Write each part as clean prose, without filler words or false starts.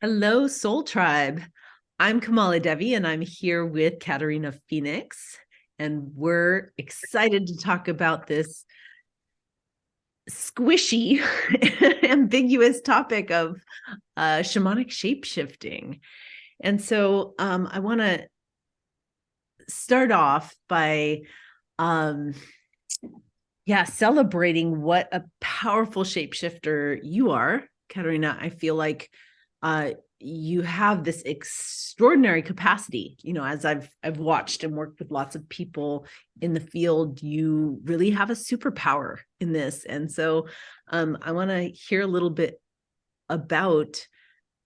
Hello, Soul Tribe. I'm KamalaDevi, and I'm here with Katerina Phoenix, and we're excited to talk about this squishy, ambiguous topic of shamanic shapeshifting. And so I want to start off by celebrating what a powerful shapeshifter you are, Katerina. I feel like you have this extraordinary capacity. As I've watched and worked with lots of people in the field, you really have a superpower in this. And so I want to hear a little bit about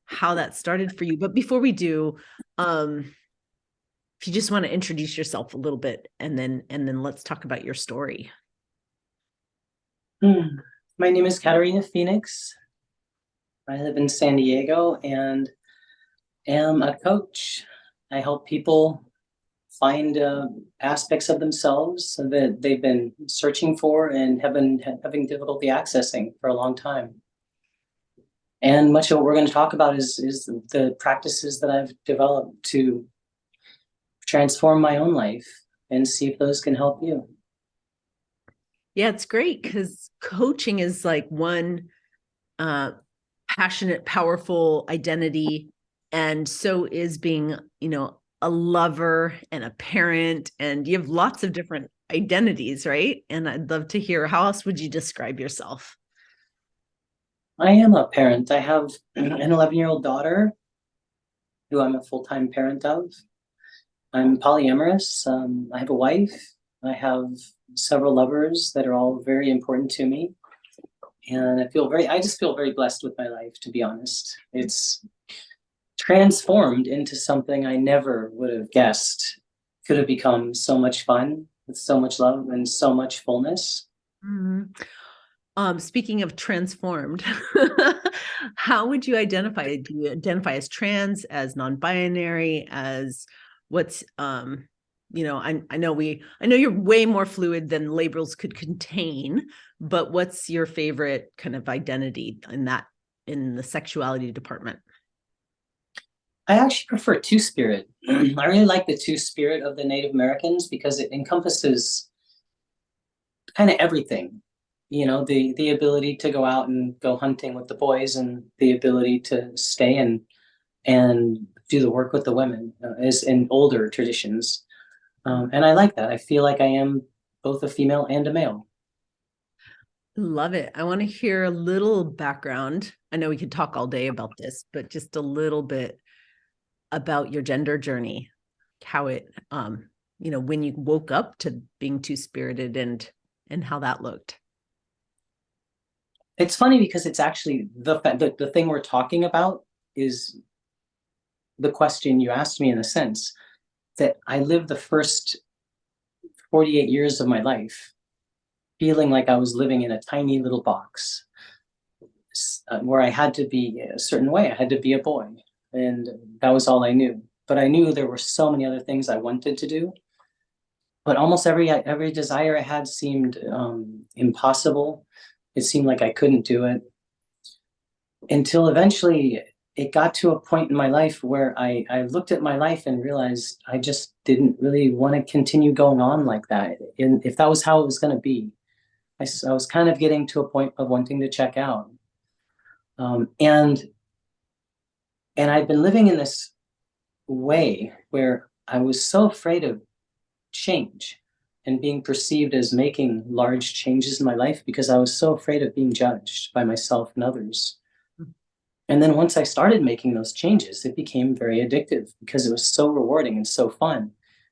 how that started for you. But before we do, if you just want to introduce yourself a little bit, and then let's talk about your story. My name is Katerina Phoenix. I live in San Diego and am a coach. I help people find aspects of themselves that they've been searching for and have been having difficulty accessing for a long time. And much of what we're going to talk about is the practices that I've developed to transform my own life and see if those can help you. Yeah, it's great because coaching is like one passionate, powerful identity. And so is being, a lover and a parent, and you have lots of different identities, right? And I'd love to hear, how else would you describe yourself? I am a parent. I have an 11-year-old daughter who I'm a full-time parent of. I'm polyamorous. I have a wife. I have several lovers that are all very important to me. And I just feel very blessed with my life, to be honest. It's transformed into something I never would have guessed could have become so much fun with so much love and so much fullness. Mm-hmm. Speaking of transformed, how would you identify? Do you identify as trans, as non-binary, as what's, I know you're way more fluid than labels could contain, but what's your favorite kind of identity in the sexuality department? I actually prefer two-spirit. I really like the two-spirit of the Native Americans because it encompasses kind of everything. The ability to go out and go hunting with the boys, and the ability to stay and do the work with the women is in older traditions. And I like that. I feel like I am both a female and a male. Love it. I want to hear a little background. I know we could talk all day about this, but just a little bit about your gender journey, how it, when you woke up to being two-spirited and how that looked. It's funny because it's actually the thing we're talking about is the question you asked me, in a sense that I lived the first 48 years of my life feeling like I was living in a tiny little box where I had to be a certain way. I had to be a boy, and that was all I knew. But I knew there were so many other things I wanted to do. But almost every desire I had seemed impossible. It seemed like I couldn't do it until eventually it got to a point in my life where I looked at my life and realized I just didn't really want to continue going on like that. And if that was how it was going to be, I was kind of getting to a point of wanting to check out. And I'd been living in this way where I was so afraid of change and being perceived as making large changes in my life because I was so afraid of being judged by myself and others. And then once I started making those changes, it became very addictive because it was so rewarding and so fun.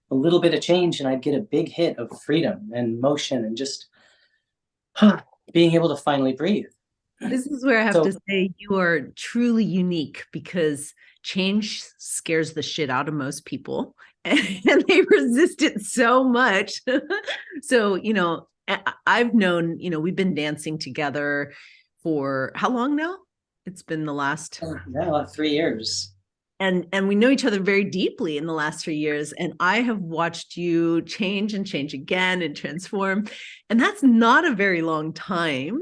A little bit of change and I'd get a big hit of freedom and motion and just being able to finally breathe. This is where I have to say you are truly unique, because change scares the shit out of most people and they resist it so much. So, I've known, we've been dancing together for how long now? It's been the last about 3 years. And we know each other very deeply in the last 3 years. And I have watched you change and change again and transform. And that's not a very long time.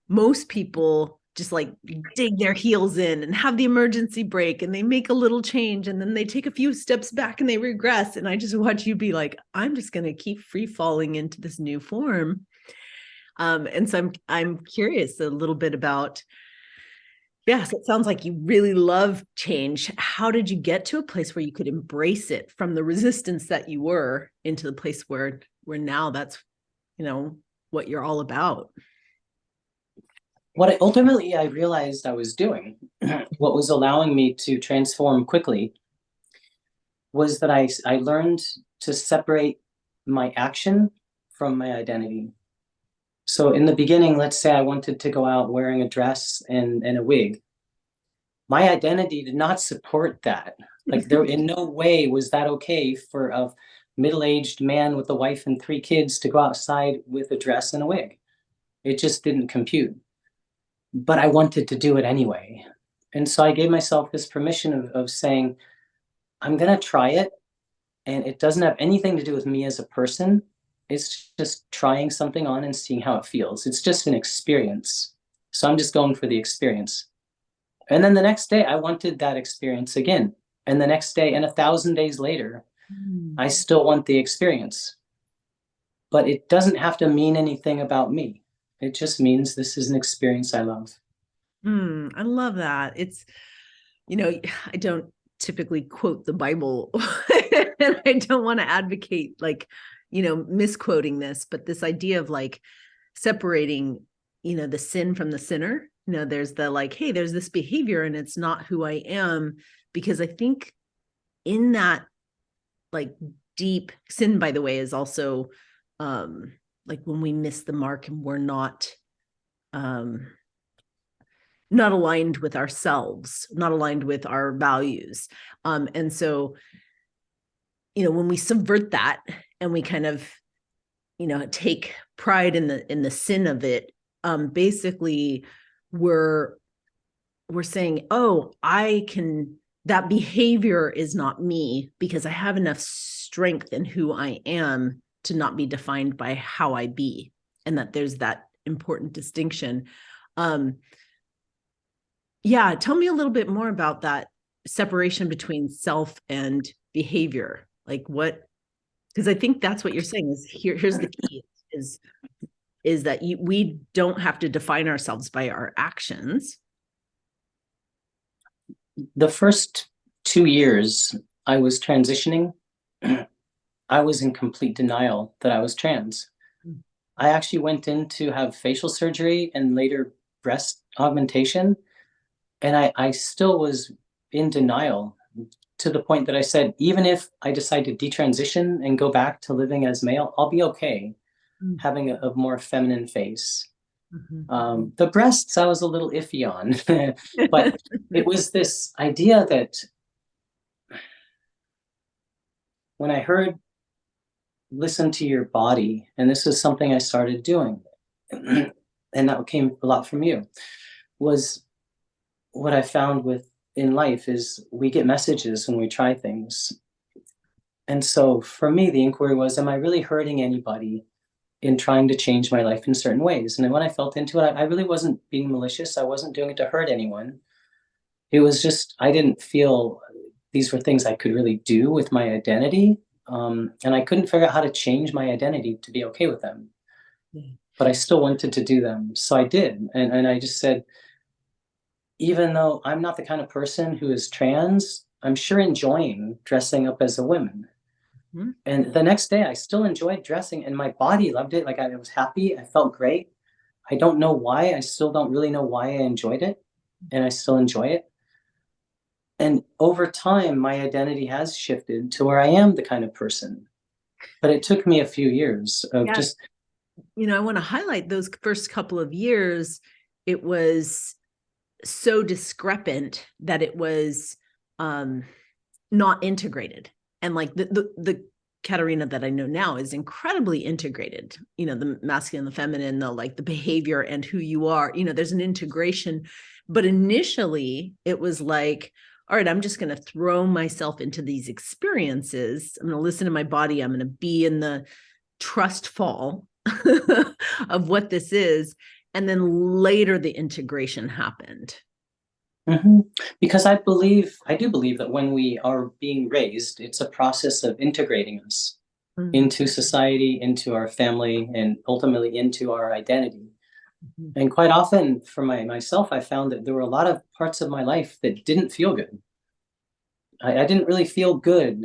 Most people just like dig their heels in and have the emergency brake, and they make a little change and then they take a few steps back and they regress. And I just watch you be like, I'm just going to keep free falling into this new form. And so I'm curious a little bit about, yes, it sounds like you really love change. How did you get to a place where you could embrace it from the resistance that you were into the place where now that's, what you're all about? What I realized I was doing, what was allowing me to transform quickly, was that I learned to separate my action from my identity. So in the beginning, let's say I wanted to go out wearing a dress and a wig. My identity did not support that. Like, there in no way was that okay for a middle-aged man with a wife and 3 kids to go outside with a dress and a wig. It just didn't compute. But I wanted to do it anyway. And so I gave myself this permission of saying, I'm going to try it. And it doesn't have anything to do with me as a person. It's just trying something on and seeing how it feels. It's just an experience. So I'm just going for the experience. And then the next day, I wanted that experience again. And the next day, and 1,000 days later, I still want the experience. But it doesn't have to mean anything about me. It just means this is an experience I love. I love that. It's, I don't typically quote the Bible and I don't want to advocate misquoting this, but this idea of separating, the sin from the sinner. There's the hey, there's this behavior and it's not who I am, because I think in that deep sin, by the way, is also when we miss the mark and we're not aligned with ourselves, not aligned with our values. And so, when we subvert that and we kind of, take pride in the sin of it, basically we're saying, oh, that behavior is not me because I have enough strength in who I am to not be defined by how I be. And that there's that important distinction. Yeah. Tell me a little bit more about that separation between self and behavior. Because I think that's what you're saying is here's the key is that we don't have to define ourselves by our actions. The first 2 years I was transitioning, I was in complete denial that I was trans. I actually went in to have facial surgery and later breast augmentation. And I still was in denial, to the point that I said, even if I decide to detransition and go back to living as male, I'll be okay having a more feminine face. The breasts I was a little iffy on, but it was this idea that when I heard, listen to your body, and this is something I started doing, and that came a lot from you, was what I found in life is we get messages when we try things. And so for me, the inquiry was, am I really hurting anybody in trying to change my life in certain ways? And then when I felt into it, I really wasn't being malicious. I wasn't doing it to hurt anyone. It was just, I didn't feel these were things I could really do with my identity. And I couldn't figure out how to change my identity to be okay with them. But I still wanted to do them. So I did. And I just said, even though I'm not the kind of person who is trans, I'm sure enjoying dressing up as a woman. And the next day I still enjoyed dressing and my body loved it. I was happy. I felt great. I don't know why. I still don't really know why I enjoyed it. And I still enjoy it. And over time, my identity has shifted to where I am the kind of person. But it took me a few years of just... I want to highlight those first couple of years. It was so discrepant that it was not integrated. And the Katerina that I know now is incredibly integrated, the masculine, the feminine, the behavior and who you are, there's an integration. But initially it was all right, I'm just going to throw myself into these experiences. I'm going to listen to my body. I'm going to be in the trust fall of what this is. and then later the integration happened. Because I do believe that when we are being raised, it's a process of integrating us into society, into our family, and ultimately into our identity. And quite often for myself, I found that there were a lot of parts of my life that didn't feel good. I didn't really feel good,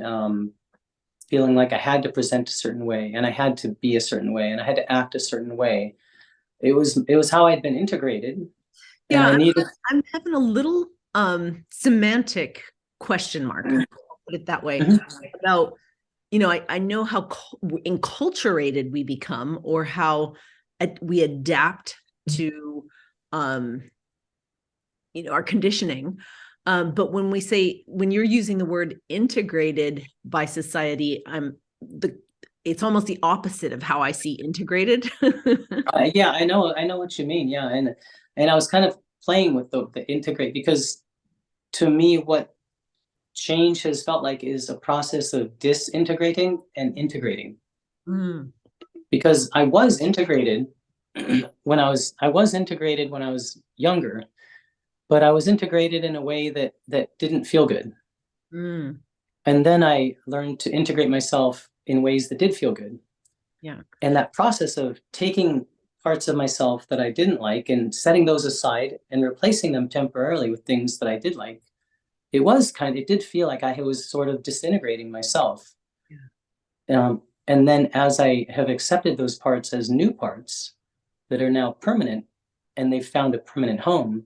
feeling like I had to present a certain way, and I had to be a certain way, and I had to act a certain way. It was how I'd been integrated. And Yeah, I needed. I'm having a little semantic question mark, I'll put it that way, about, I know how enculturated we become, or how we adapt to our conditioning. But when you're using the word integrated by society, it's almost the opposite of how I see integrated. Yeah, I know what you mean. Yeah, and I was kind of playing with the integrate, because to me, what change has felt like is a process of disintegrating and integrating. Because I was integrated when I was integrated when I was younger, but I was integrated in a way that didn't feel good. And then I learned to integrate myself in ways that did feel good. Yeah. And that process of taking parts of myself that I didn't like and setting those aside and replacing them temporarily with things that I did like, it did feel like I was sort of disintegrating myself. Yeah. And then as I have accepted those parts as new parts that are now permanent, and they've found a permanent home,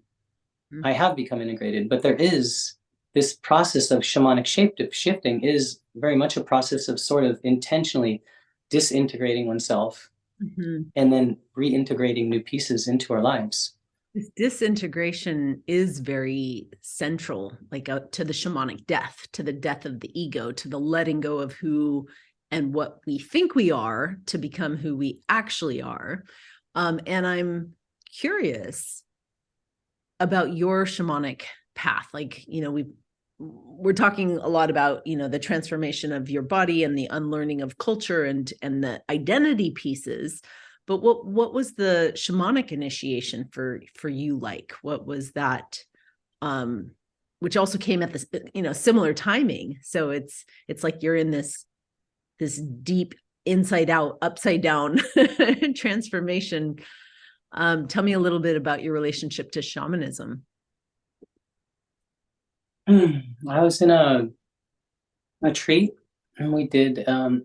I have become integrated. But there is this process of shamanic shapeshifting is very much a process of sort of intentionally disintegrating oneself and then reintegrating new pieces into our lives. This disintegration is very central, like to the shamanic death, to the death of the ego, to the letting go of who and what we think we are to become who we actually are. And I'm curious about your shamanic path. Like, we're talking a lot about, the transformation of your body and the unlearning of culture and the identity pieces. But what was the shamanic initiation for you like? What was that? Which also came at this, similar timing. So it's like you're in this deep inside out, upside down transformation. Tell me a little bit about your relationship to shamanism. I was in a retreat, and we did a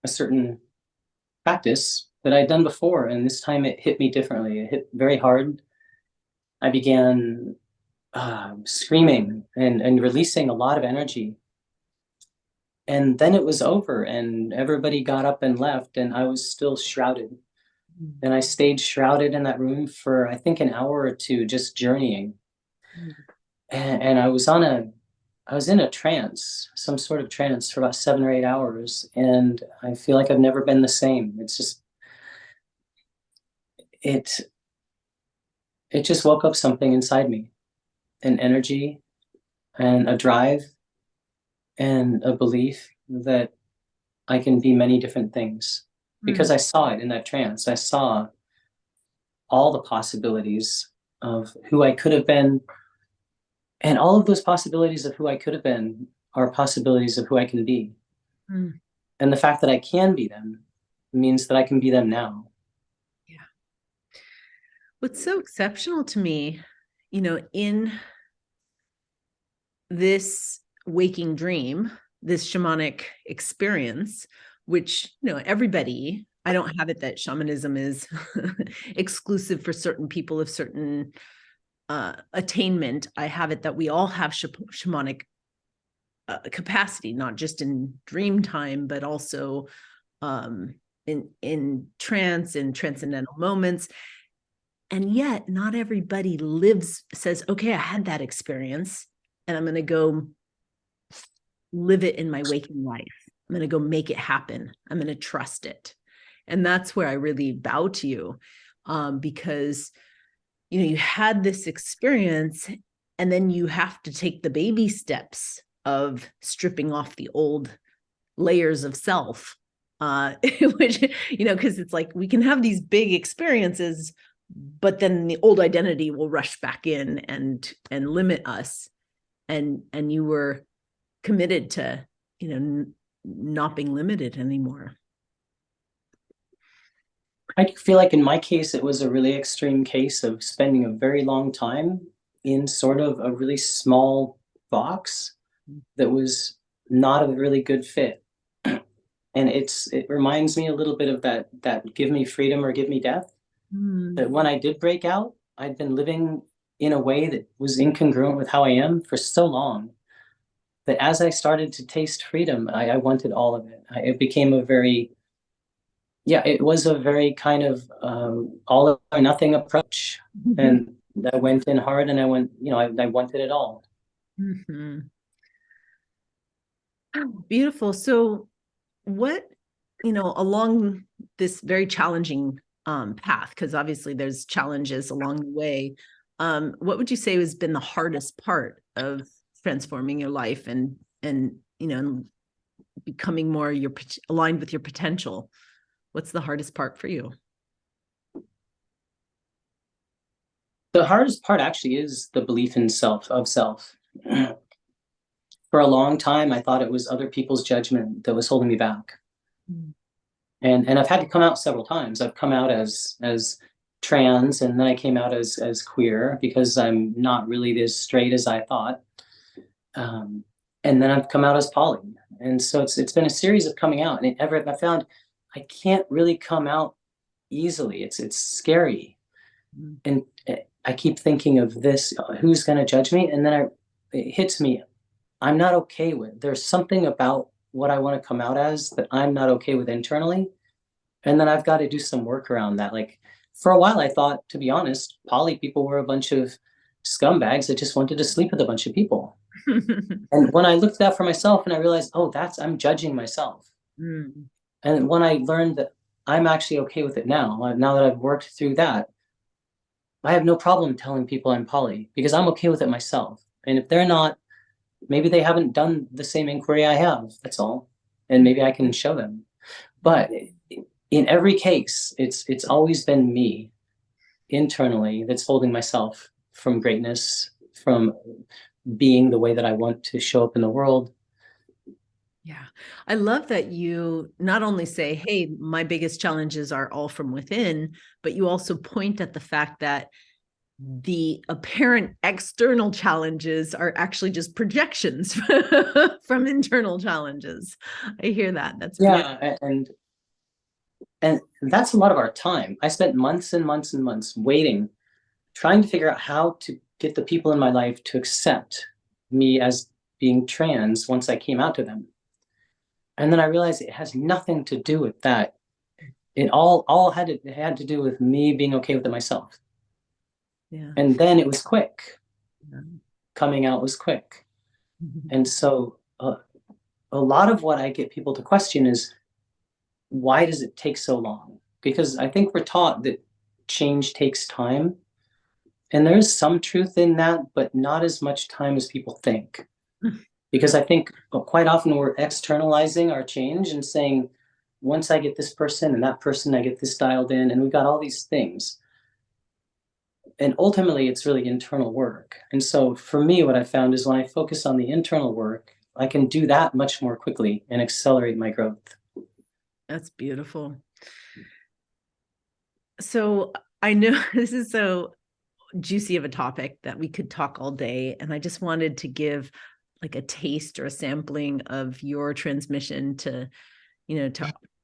certain practice that I'd done before, and this time it hit me differently. It hit very hard. I began screaming and releasing a lot of energy. And then it was over, and everybody got up and left, and I was still shrouded. And I stayed shrouded in that room for, I think, an hour or two, just journeying. And I was in a trance, some sort of trance, for about 7 or 8 hours. And I feel like I've never been the same. It's just, it just woke up something inside me, an energy and a drive and a belief that I can be many different things. Because I saw it in that trance. I saw all the possibilities of who I could have been. And all of those possibilities of who I could have been are possibilities of who I can be. And the fact that I can be them means that I can be them now. Yeah. What's so exceptional to me, in this waking dream, this shamanic experience, which, everybody, I don't have it that shamanism is exclusive for certain people of certain attainment. I have it that we all have shamanic capacity, not just in dream time, but also in trance, in transcendental moments. And yet not everybody says, okay, I had that experience and I'm going to go live it in my waking life. I'm going to go make it happen. I'm going to trust it. And that's where I really bow to you, because, you had this experience, and then you have to take the baby steps of stripping off the old layers of self, which, because it's like we can have these big experiences but then the old identity will rush back in and limit us. And you were committed to, not being limited anymore. I feel like in my case, it was a really extreme case of spending a very long time in sort of a really small box that was not a really good fit. And it reminds me a little bit of that give me freedom or give me death. That when I did break out, I'd been living in a way that was incongruent with how I am for so long that as I started to taste freedom, I wanted all of it. It became it was a very kind of all or nothing approach. And I went in hard and I went, I wanted it all. Mm-hmm. Beautiful. So what, along this very challenging path, because obviously there's challenges along the way, what would you say has been the hardest part of transforming your life and becoming more aligned with your potential? What's the hardest part for you? The hardest part actually is the belief in self. For a long time, I thought it was other people's judgment that was holding me back. And I've had to come out several times. I've come out as trans, and then I came out as queer because I'm not really as straight as I thought. And then I've come out as poly. And so it's been a series of coming out. And I found I can't really come out easily. It's scary. And I keep thinking of this, who's going to judge me? And then it hits me. I'm not okay with. There's something about what I want to come out as that I'm not okay with internally. And then I've got to do some work around that. Like for a while, I thought, to be honest, poly people were a bunch of scumbags that just wanted to sleep with a bunch of people. And when I looked at that for myself and I realized, I'm judging myself. And when I learned that I'm actually okay with it now that I've worked through that, I have no problem telling people I'm poly because I'm okay with it myself. And if they're not, maybe they haven't done the same inquiry I have, that's all. And maybe I can show them. But in every case, it's always been me internally that's holding myself from greatness, from being the way that I want to show up in the world. Yeah. I love that you not only say, hey, my biggest challenges are all from within, but you also point at the fact that the apparent external challenges are actually just projections from internal challenges. I hear that. That's beautiful. And that's a lot of our time. I spent months and months and months waiting, trying to figure out how to get the people in my life to accept me as being trans once I came out to them. And then I realized it has nothing to do with that. It had to do with me being okay with it myself. Yeah. And then it was quick. Yeah. Coming out was quick. And so a lot of what I get people to question is, why does it take so long? Because I think we're taught that change takes time. And there is some truth in that, but not as much time as people think. Because I think quite often we're externalizing our change and saying, once I get this person and that person, I get this dialed in, and we've got all these things. And ultimately, it's really internal work. And so for me, what I found is when I focus on the internal work, I can do that much more quickly and accelerate my growth. That's beautiful. So I know this is so juicy of a topic that we could talk all day. And I just wanted to give like a taste or a sampling of your transmission to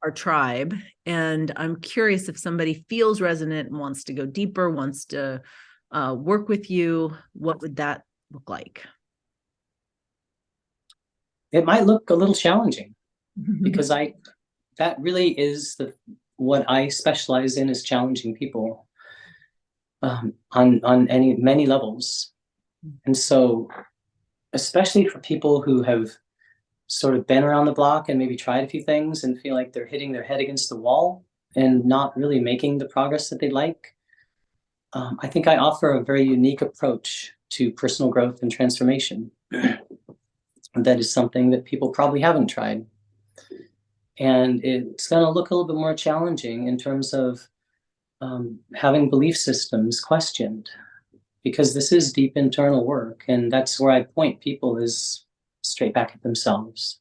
our tribe. And I'm curious if somebody feels resonant and wants to go deeper, wants to work with you, what would that look like? It might look a little challenging because that really is what I specialize in, is challenging people on many levels. And so, especially for people who have sort of been around the block and maybe tried a few things and feel like they're hitting their head against the wall and not really making the progress that they'd like, I think I offer a very unique approach to personal growth and transformation. That is something that people probably haven't tried. And it's going to look a little bit more challenging in terms of having belief systems questioned, because this is deep internal work, and that's where I point people is straight back at themselves.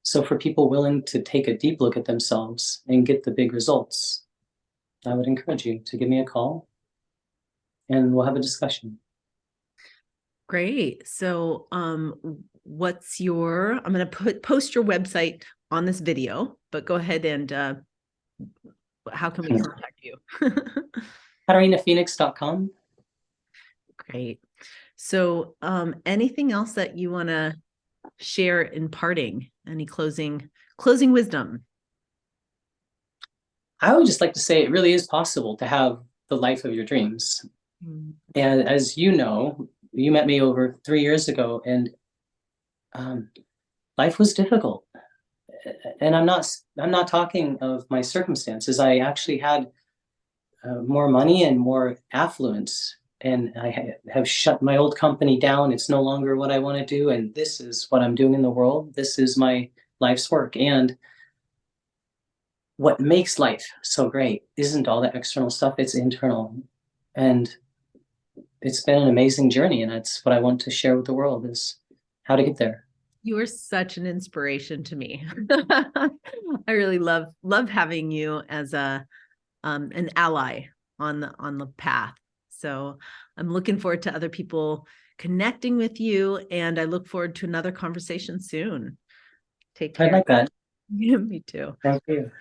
So for people willing to take a deep look at themselves and get the big results, I would encourage you to give me a call and we'll have a discussion. Great. So, what's your, I'm going to post your website on this video, but go ahead and, how can we contact you? KaterinaPhoenix.com. Great. So, anything else that you want to share in parting? Any closing wisdom? I would just like to say it really is possible to have the life of your dreams. And as you know, you met me over 3 years ago, and life was difficult. And I'm not talking of my circumstances. I actually had more money and more affluence, and I have shut my old company down. It's no longer what I want to do, and this is what I'm doing in the world. This is my life's work. And what makes life so great isn't all that external stuff, it's internal. And it's been an amazing journey, and that's what I want to share with the world, is how to get there. You are such an inspiration to me. I really love having you as an ally on the path. So I'm looking forward to other people connecting with you, and I look forward to another conversation soon. Take care. I like that. Yeah, me too. Thank you.